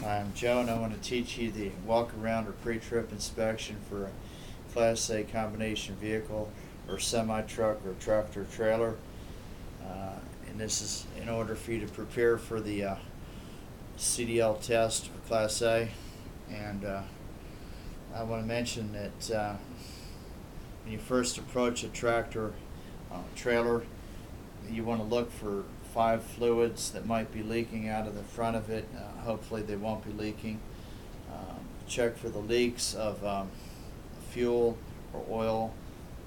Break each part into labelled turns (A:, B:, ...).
A: I'm Joe, and I want to teach you the walk-around or pre-trip inspection for a Class A combination vehicle or semi-truck or tractor-trailer. And this is in order for you to prepare for the CDL test for Class A. And I want to mention that when you first approach a tractor trailer, you want to look for 5 fluids that might be leaking out of the front of it. Hopefully they won't be leaking. Check for the leaks of fuel or oil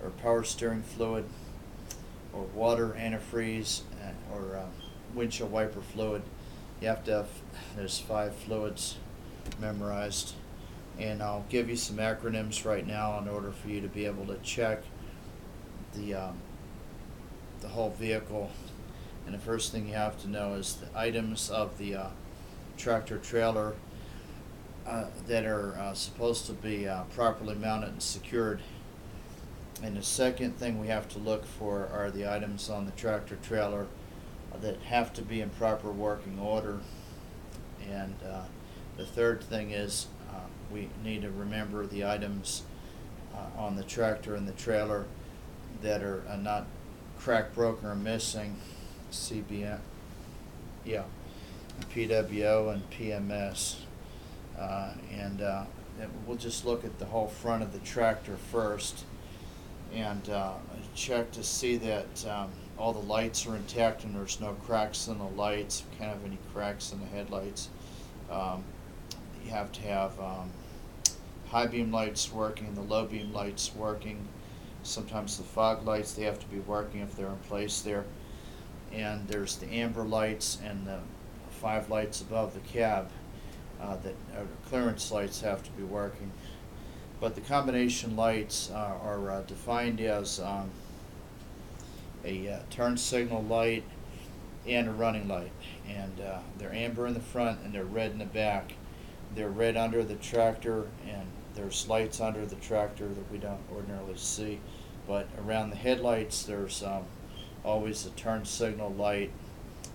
A: or power steering fluid or water antifreeze or windshield wiper fluid. You have to have those 5 fluids memorized. And I'll give you some acronyms right now in order for you to be able to check the whole vehicle. And the first thing you have to know is the items of the tractor trailer that are supposed to be properly mounted and secured. And the second thing we have to look for are the items on the tractor trailer that have to be in proper working order. And the third thing is we need to remember the items on the tractor and the trailer that are not cracked, broken, or missing. CBM, yeah, PWO and PMS. And we'll just look at the whole front of the tractor first and check to see that all the lights are intact and there's no cracks in the lights. If you can't have any cracks in the headlights. You have to have high beam lights working, the low beam lights working. Sometimes the fog lights, they have to be working if they're in place there. And there's the amber lights and the 5 lights above the cab that clearance lights have to be working. But the combination lights are defined as a turn signal light and a running light. And they're amber in the front and they're red in the back. They're red under the tractor, and there's lights under the tractor that we don't ordinarily see. But around the headlights there's always a turn signal light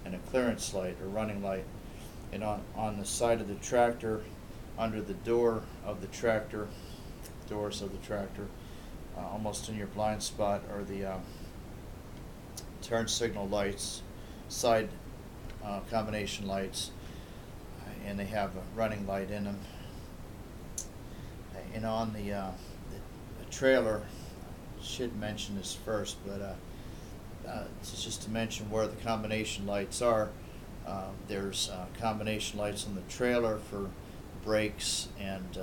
A: and a clearance light or running light. And on the side of the tractor, under the door of the tractor, doors of the tractor, almost in your blind spot, are the turn signal lights, side combination lights, and they have a running light in them. And on the trailer, I should mention this first, but just to mention where the combination lights are. There's combination lights on the trailer for brakes and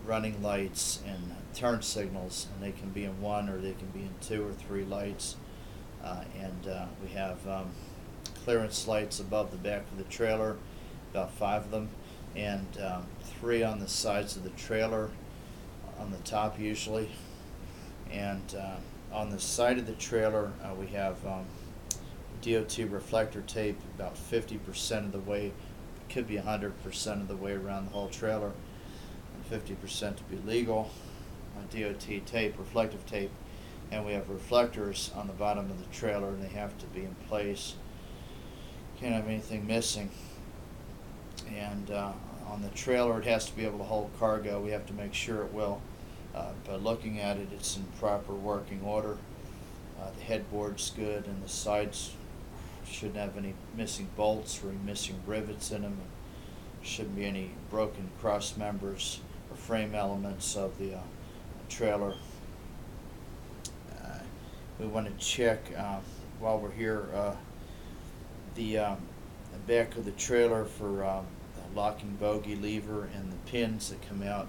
A: running lights and turn signals, and they can be in 1 or they can be in 2 or 3 lights. We have clearance lights above the back of the trailer, about 5 of them, and 3 on the sides of the trailer, on the top usually. And on the side of the trailer we have DOT reflector tape about 50% of the way, could be 100% of the way around the whole trailer, and 50% to be legal. DOT tape, reflective tape, and we have reflectors on the bottom of the trailer, and they have to be in place. Can't have anything missing. And on the trailer it has to be able to hold cargo. We have to make sure it will. By looking at it, it's in proper working order. The headboard's good, and the sides shouldn't have any missing bolts or any missing rivets in them. Shouldn't be any broken cross members or frame elements of the trailer. We want to check while we're here the back of the trailer for the locking bogie lever and the pins that come out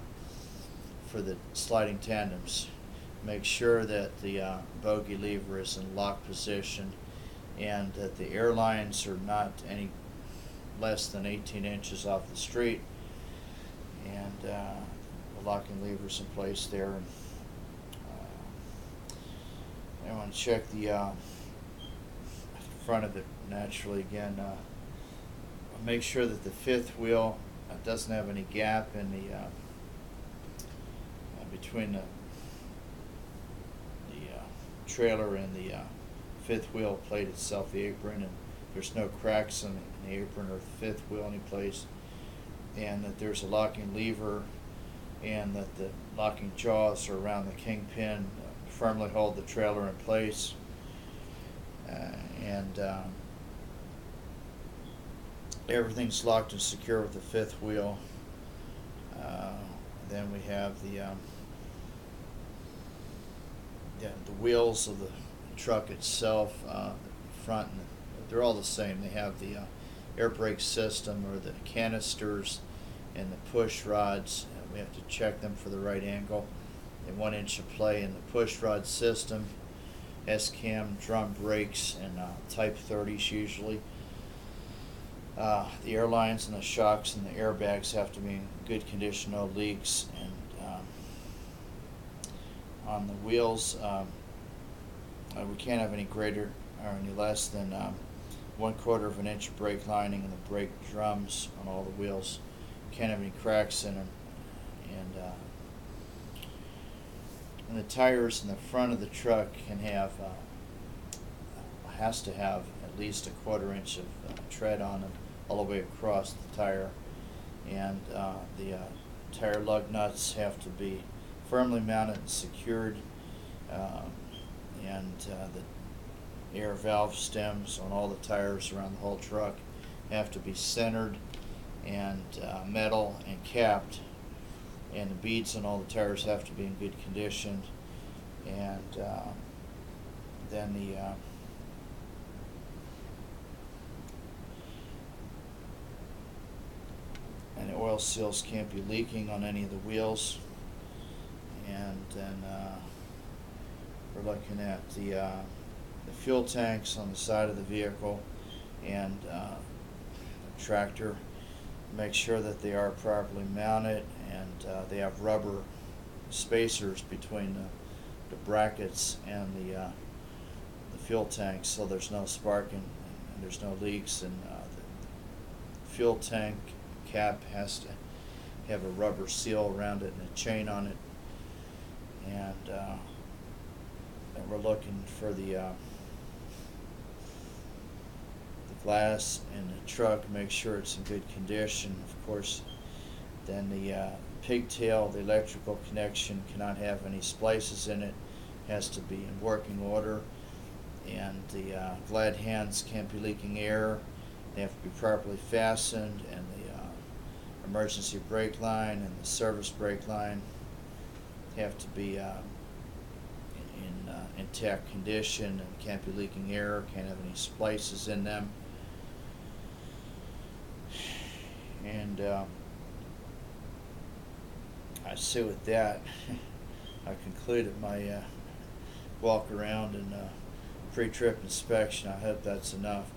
A: for the sliding tandems. Make sure that the bogie lever is in lock position and that the air lines are not any less than 18 inches off the street, and the locking lever's in place there. And I want to check the front of it naturally again. Make sure that the 5th wheel doesn't have any gap in the between the trailer and the 5th wheel plate itself, the apron, and there's no cracks in the apron or the fifth wheel anyplace, and that there's a locking lever, and that the locking jaws are around the kingpin, firmly hold the trailer in place. And everything's locked and secure with the fifth wheel. Then we have the wheels of the truck itself, the front, and they're all the same. They have the air brake system, or the canisters, and the push rods. We have to check them for the right angle. And 1 inch of play in the push rod system, S-cam drum brakes, and Type 30s usually. The air lines and the shocks and the airbags have to be in good condition, no leaks. And on the wheels, we can't have any greater or any less than 1/4 of an inch of brake lining in the brake drums on all the wheels. Can't have any cracks in them. And the tires in the front of the truck has to have at least 1/4 inch of tread on them all the way across the tire. And the tire lug nuts have to be firmly mounted and secured. And the air valve stems on all the tires around the whole truck have to be centered and metal and capped. And the beads on all the tires have to be in good condition. And then the oil seals can't be leaking on any of the wheels. And then we're looking at the fuel tanks on the side of the vehicle and the tractor. Make sure that they are properly mounted, and they have rubber spacers between the brackets and the fuel tanks, so there's no sparking and there's no leaks. And the fuel tank cap has to have a rubber seal around it and a chain on it. And we're looking for the glass in the truck, make sure it's in good condition. Of course, then the pigtail, the electrical connection, cannot have any splices in it, has to be in working order. And the glad hands can't be leaking air, they have to be properly fastened. And the emergency brake line and the service brake line have to be in intact condition and can't be leaking air, can't have any splices in them. And I say with that, I concluded my walk around and pre-trip inspection. I hope that's enough.